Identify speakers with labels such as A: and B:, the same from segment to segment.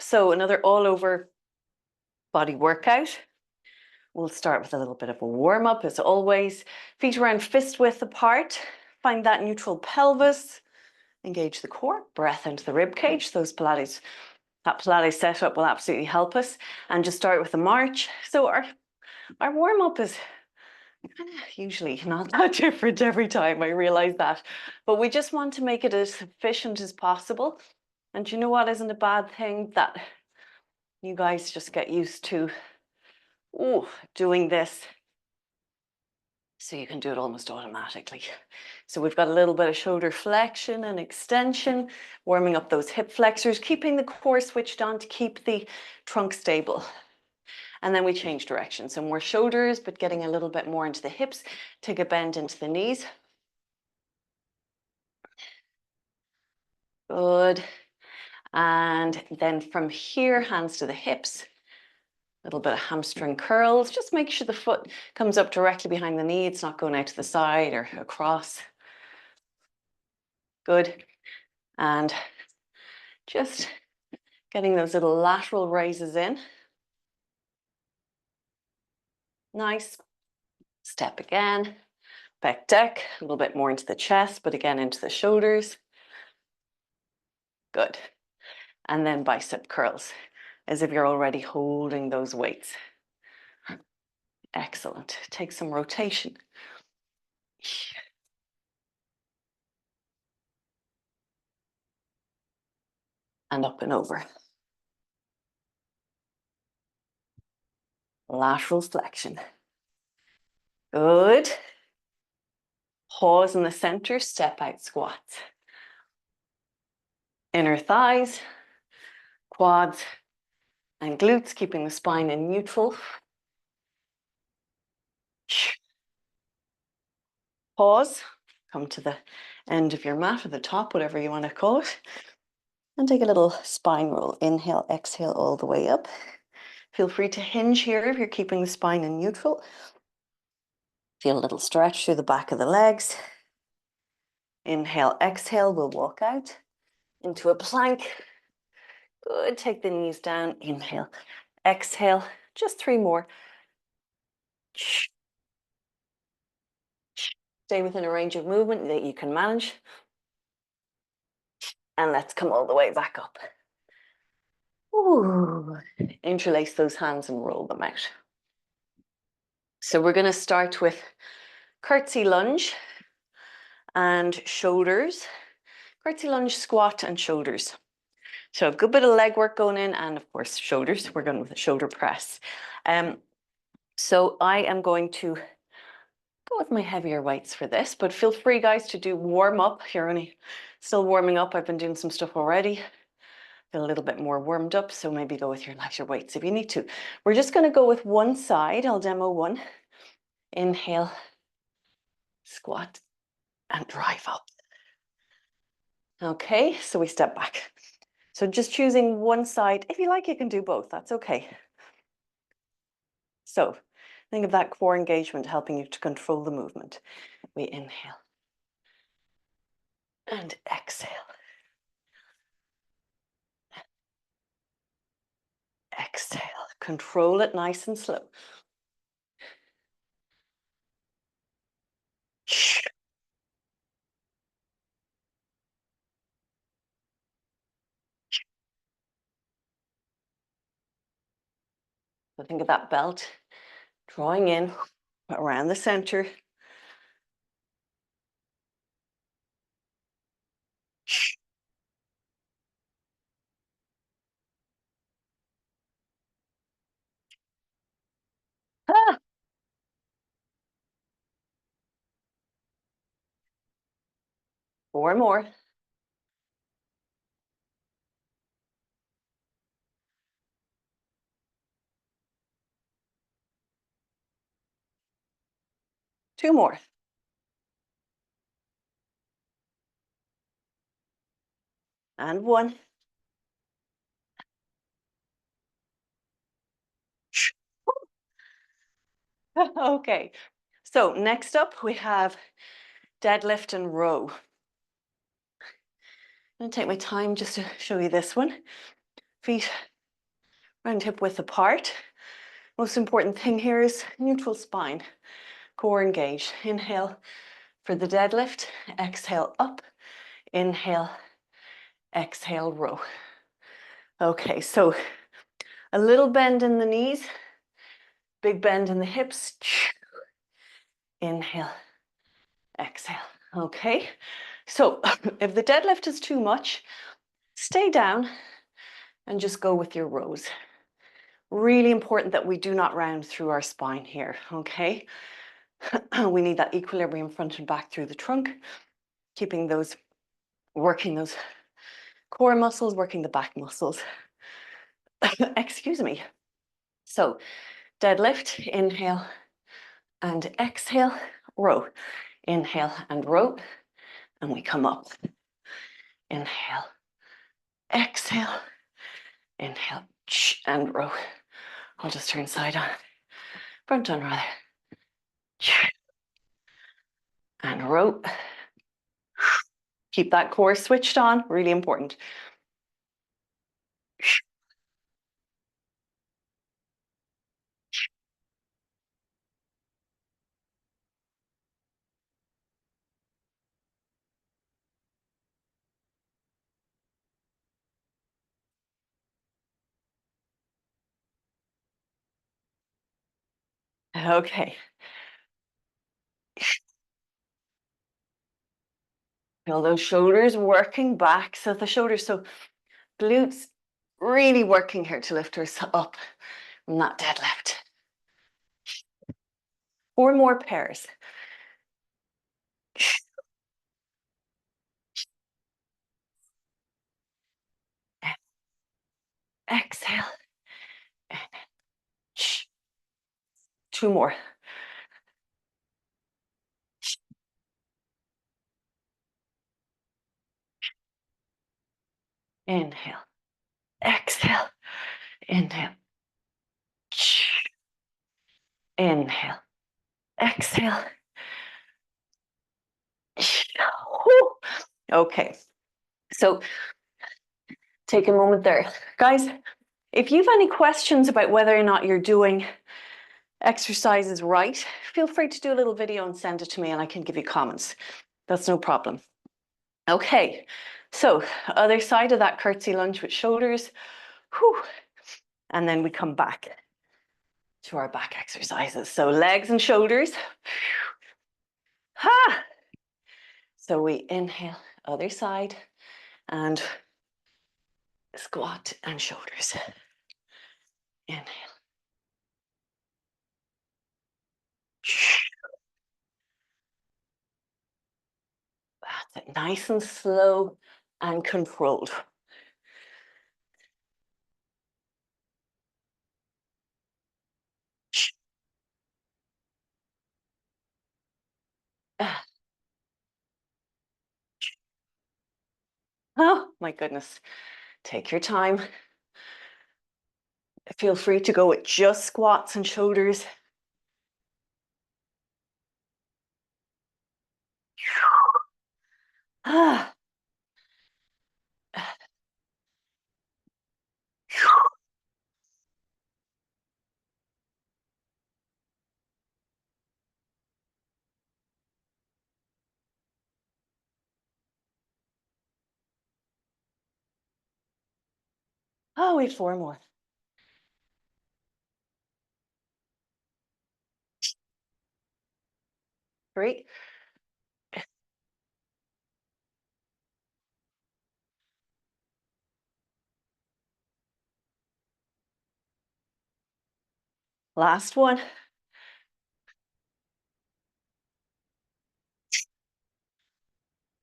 A: So another all over body workout. We'll start with a little bit of a warm up as always. Feet around fist width apart. Find that neutral pelvis. Engage the core, breath into the rib cage. That Pilates setup will absolutely help us. And just start with a march. So our warm up is kind of usually not that different every time, I realize that. But we just want to make it as efficient as possible. And you know what isn't a bad thing? That you guys just get used to doing this so you can do it almost automatically. So we've got a little bit of shoulder flexion and extension, warming up those hip flexors, keeping the core switched on to keep the trunk stable. And then we change direction. So more shoulders, but getting a little bit more into the hips. Take a bend into the knees. Good. And then from here, hands to the hips. A little bit of hamstring curls. Just make sure the foot comes up directly behind the knee. It's not going out to the side or across. Good. And just getting those little lateral raises in. Nice. Step again. Pec deck, a little bit more into the chest, but again into the shoulders. Good. And then bicep curls, as if you're already holding those weights. Excellent. Take some rotation. And up and over. Lateral flexion. Good. Pause in the center, step out squats. Inner thighs, quads, and glutes, keeping the spine in neutral. Pause, come to the end of your mat or the top, whatever you want to call it. And take a little spine roll. Inhale, exhale all the way up. Feel free to hinge here if you're keeping the spine in neutral. Feel a little stretch through the back of the legs. Inhale, exhale, we'll walk out into a plank. Good, take the knees down. Inhale, exhale, just 3 more. Stay within a range of movement that you can manage. And let's come all the way back up. Ooh. Interlace those hands and roll them out. So we're going to start with curtsy lunge and shoulders. Curtsy lunge, squat and shoulders. So a good bit of leg work going in and of course shoulders. We're going with a shoulder press. So I am going to go with my heavier weights for this, but feel free guys to do warm up. You're only still warming up. I've been doing some stuff already. Feel a little bit more warmed up, so maybe go with your lighter weights if you need to. We're just going to go with one side. I'll demo one. Inhale, squat, and drive up. Okay, so we step back. So just choosing one side. If you like, you can do both. That's okay. So think of that core engagement helping you to control the movement. We inhale and exhale. Exhale. Control it nice and slow. So think of that belt drawing in around the center. Ah. 4 more. Two more. And 1. Okay, so next up we have deadlift and row. I'm going to take my time just to show you this one. Feet round hip width apart. Most important thing here is neutral spine, core engaged. Inhale for the deadlift, exhale up, inhale, exhale, row. Okay, so a little bend in the knees, big bend in the hips. Inhale, exhale. Okay, so if the deadlift is too much, stay down and just go with your rows. Really important that we do not round through our spine here, okay? We need that equilibrium front and back through the trunk, keeping those, working those core muscles, working the back muscles. Excuse me. So deadlift, inhale and exhale, row. Inhale and row, and we come up. Inhale, exhale, inhale, and row. I'll just turn side on, front on rather. And row. Keep that core switched on, really important. Okay. Feel those shoulders working back. So the shoulders, so glutes really working here to lift us up from that deadlift. 4 more pairs. Exhale. And 2 more. Inhale. Exhale. Inhale. Inhale. Exhale. Okay. So take a moment there. Guys, if you've any questions about whether or not you're doing exercises right, feel free to do a little video and send it to me and I can give you comments. That's no problem. Okay, so other side of that curtsy lunge with shoulders. Whew. And then we come back to our back exercises. So legs and shoulders. Ha! So we inhale, other side, and squat and shoulders. Inhale. That's it, nice and slow and controlled. Oh my goodness. Take your time. Feel free to go with just squats and shoulders. Ah. Oh, we have 4 more. Great. Last one.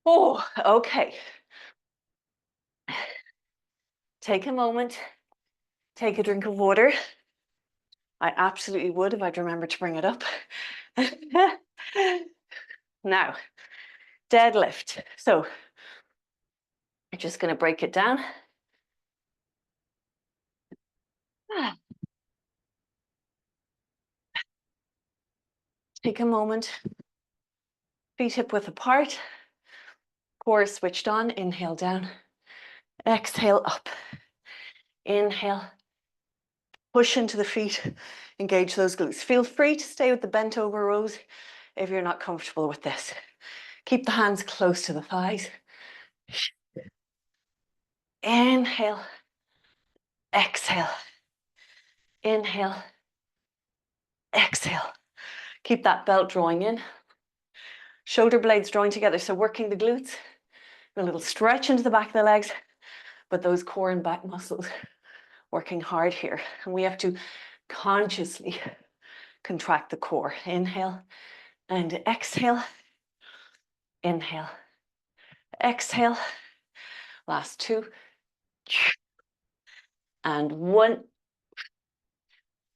A: Oh, okay. Take a moment. Take a drink of water. I absolutely would if I'd remember to bring it up. Now, deadlift. So I'm just going to break it down. Take a moment. Feet hip width apart. Core switched on. Inhale down. Exhale up. Inhale. Push into the feet, engage those glutes. Feel free to stay with the bent over rows if you're not comfortable with this. Keep the hands close to the thighs. Inhale, exhale, inhale, exhale. Keep that belt drawing in. Shoulder blades drawing together, so working the glutes. A little stretch into the back of the legs, but those core and back muscles working hard here. And we have to consciously contract the core. Inhale and exhale. Inhale, exhale. Last two. And one.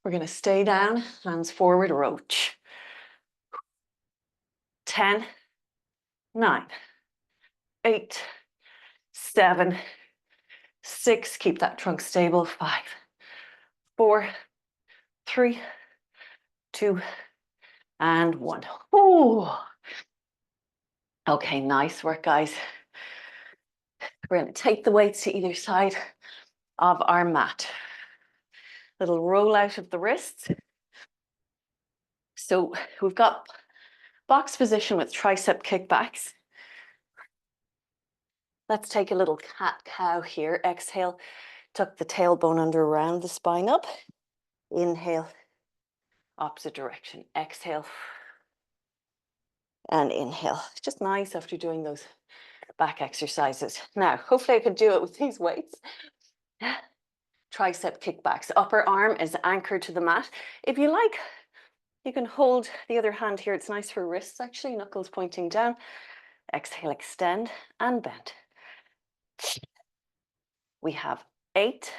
A: We're going to stay down, hands forward, roach. 10, 9, 8, 7, 6. Keep that trunk stable. 5, 4, 3, 2, and 1. Ooh. Okay, nice work, guys. We're going to take the weights to either side of our mat. Little roll out of the wrists. So we've got box position with tricep kickbacks. Let's take a little cat-cow here. Exhale, tuck the tailbone under around the spine up. Inhale, opposite direction. Exhale, and inhale. Just nice after doing those back exercises. Now, hopefully I could do it with these weights. Tricep kickbacks. Upper arm is anchored to the mat. If you like, you can hold the other hand here. It's nice for wrists, actually. Knuckles pointing down. Exhale, extend and bend. We have 8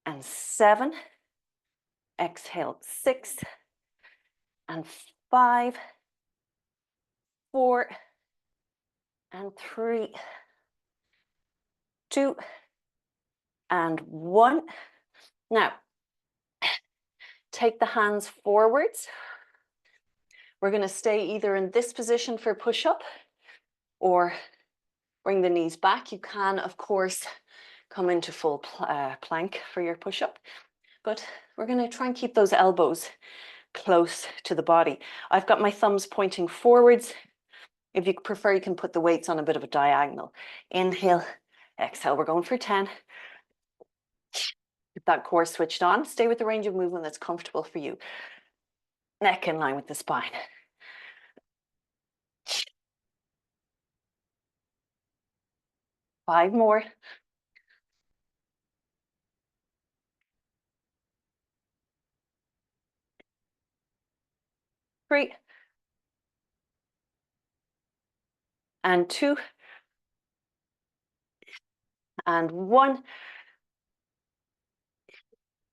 A: and 7. Exhale, 6 and 5, 4 and 3, 2 and 1. Now, take the hands forwards. We're going to stay either in this position for push-up or bring the knees back. You can, of course, come into full plank for your push-up, but we're going to try and keep those elbows close to the body. I've got my thumbs pointing forwards. If you prefer, you can put the weights on a bit of a diagonal. Inhale, exhale. We're going for 10. Keep that core switched on. Stay with the range of movement that's comfortable for you. Neck in line with the spine. 5 more. 3 and 2 and 1.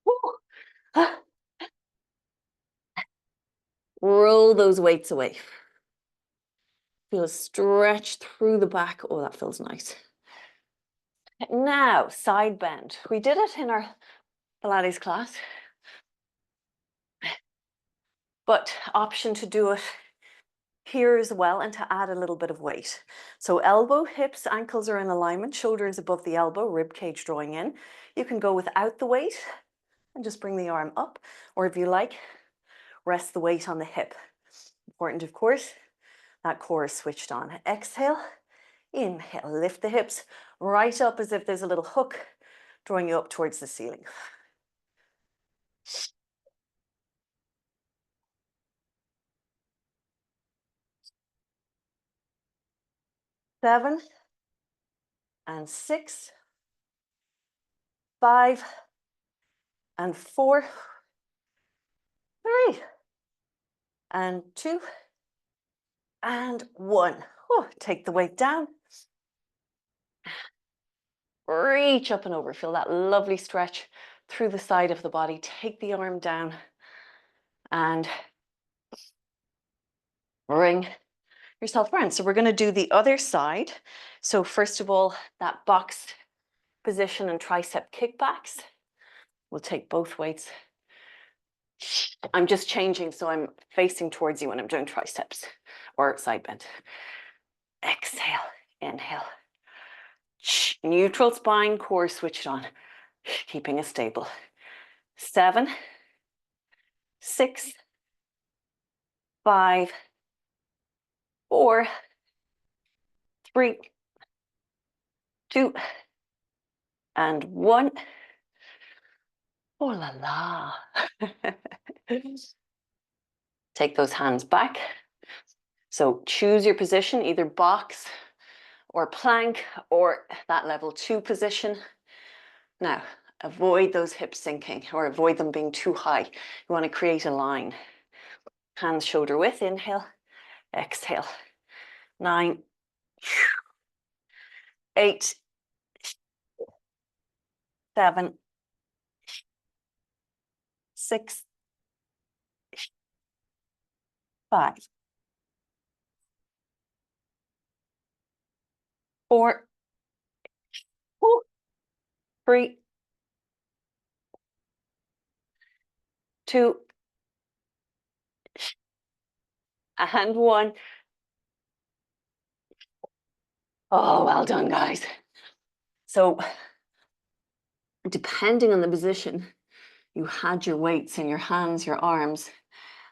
A: Woo. Roll those weights away. Feel a stretch through the back. Oh, that feels nice. Now, side bend. We did it in our Pilates class, but option to do it here as well and to add a little bit of weight. So elbow, hips, ankles are in alignment, shoulders above the elbow, rib cage drawing in. You can go without the weight and just bring the arm up, or if you like, rest the weight on the hip. Important, of course, that core is switched on. Exhale, inhale, lift the hips right up as if there's a little hook drawing you up towards the ceiling. 7 and 6, 5 and 4, 3 and 2 and 1. Oh, take the weight down. Reach up and over. Feel that lovely stretch through the side of the body. Take the arm down and bring yourself around. So we're going to do the other side. So first of all, that boxed position and tricep kickbacks. We'll take both weights. I'm just changing, so I'm facing towards you when I'm doing triceps or side bend. Exhale, inhale. Neutral spine, core switched on, keeping it stable. 7, 6, 5, 4, 3, 2, and 1. Oh la la. Take those hands back. So choose your position, either box or plank or that level 2 position. Now, avoid those hips sinking or avoid them being too high. You want to create a line. Hands shoulder width, inhale, exhale. 9, 8, 7, 6, 5, 4, 3, 2, and 1. Oh, well done, guys. So, depending on the position, you had your weights in your hands, your arms.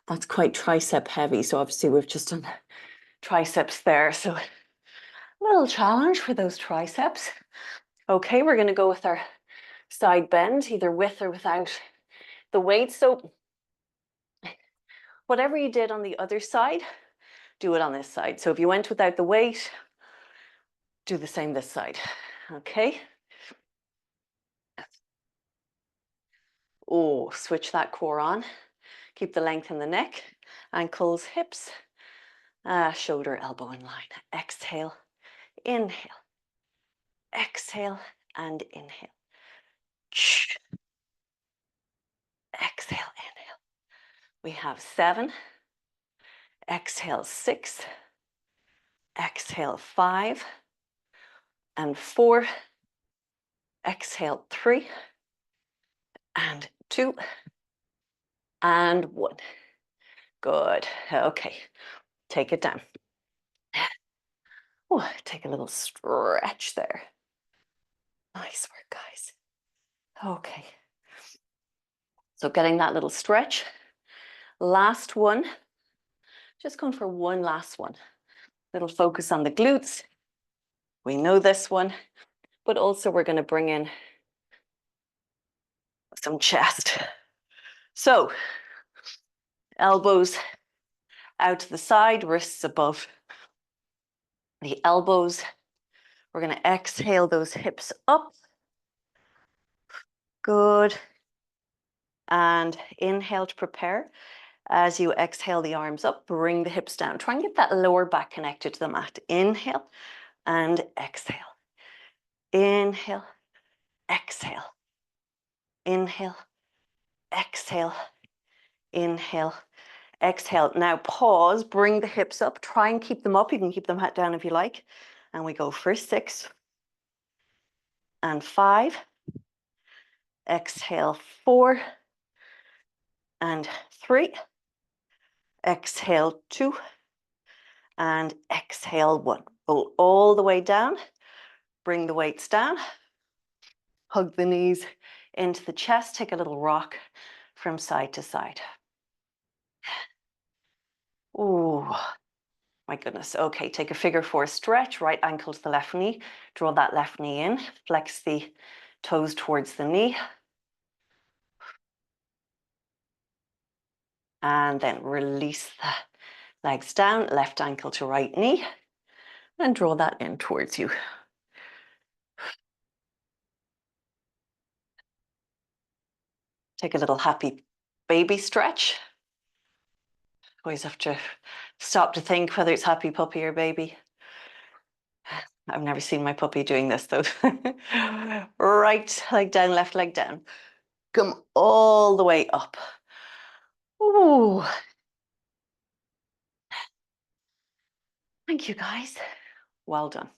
A: That's quite tricep heavy. So obviously we've just done triceps there. So a little challenge for those triceps. Okay, we're going to go with our side bend, either with or without the weight. So whatever you did on the other side, do it on this side. So if you went without the weight, do the same this side. Okay. Oh, switch that core on. Keep the length in the neck, ankles, hips, shoulder, elbow in line. Exhale, inhale, exhale, and inhale. Exhale, inhale. We have 7. Exhale, 6. Exhale, 5. And 4. Exhale, 3. And 2. And 1. Good. Okay. Take it down. Oh, take a little stretch there. Nice work, guys. Okay. So getting that little stretch. Last one. Just going for one last one. Little focus on the glutes. We know this one, but also we're going to bring in some chest. So elbows out to the side, wrists above the elbows. We're going to exhale those hips up. Good. And inhale to prepare. As you exhale the arms up, bring the hips down. Try and get that lower back connected to the mat. Inhale and exhale. Inhale, exhale. Inhale, exhale. Inhale, exhale. Now pause, bring the hips up. Try and keep them up. You can keep them down if you like. And we go for 6 and 5. Exhale, 4 and 3. Exhale, 2 and exhale, 1. Pull all the way down. Bring the weights down. Hug the knees into the chest. Take a little rock from side to side. Oh, my goodness. Okay, take a figure 4 stretch. Right ankle to the left knee. Draw that left knee in. Flex the toes towards the knee. And then release the legs down. Left ankle to right knee. And draw that in towards you. Take a little happy baby stretch. Always have to stop to think whether it's happy puppy or baby. I've never seen my puppy doing this though. Right leg down, left leg down. Come all the way up. Ooh. Thank you, guys. Well done.